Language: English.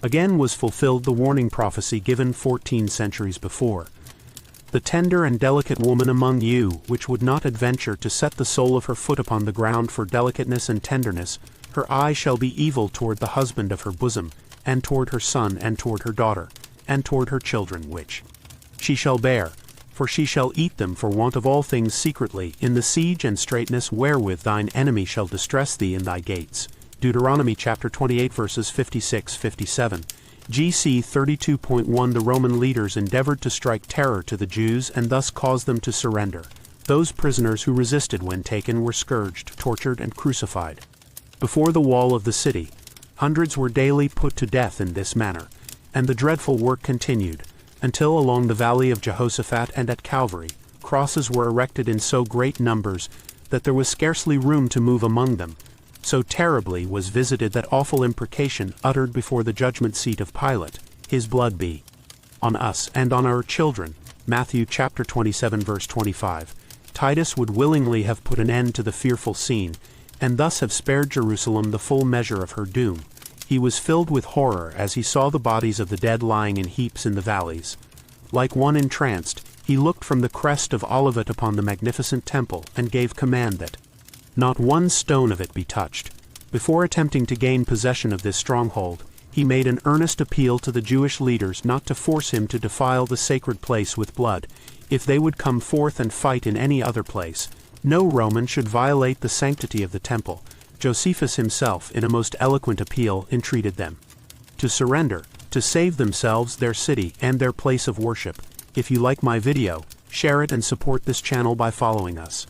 Again was fulfilled the warning prophecy given 14 centuries before. The tender and delicate woman among you, which would not adventure to set the sole of her foot upon the ground for delicateness and tenderness, her eye shall be evil toward the husband of her bosom, and toward her son, and toward her daughter, and toward her children which she shall bear, for she shall eat them for want of all things secretly, in the siege and straitness wherewith thine enemy shall distress thee in thy gates. Deuteronomy chapter 28 verses 56-57. GC 32.1 The Roman leaders endeavored to strike terror to the Jews and thus cause them to surrender. Those prisoners who resisted when taken were scourged, tortured, and crucified. Before the wall of the city, hundreds were daily put to death in this manner, and the dreadful work continued, until along the valley of Jehoshaphat and at Calvary, crosses were erected in so great numbers that there was scarcely room to move among them. So terribly was visited that awful imprecation uttered before the judgment seat of Pilate, "His blood be on us and on our children." Matthew chapter 27 verse 25. Titus would willingly have put an end to the fearful scene, and thus have spared Jerusalem the full measure of her doom. He was filled with horror as he saw the bodies of the dead lying in heaps in the valleys. Like one entranced, he looked from the crest of Olivet upon the magnificent temple, and gave command that not one stone of it be touched. Before attempting to gain possession of this stronghold, he made an earnest appeal to the Jewish leaders not to force him to defile the sacred place with blood. If they would come forth and fight in any other place, no Roman should violate the sanctity of the temple. Josephus himself, in a most eloquent appeal, entreated them to surrender, to save themselves, their city, and their place of worship. If you like my video, share it and support this channel by following us.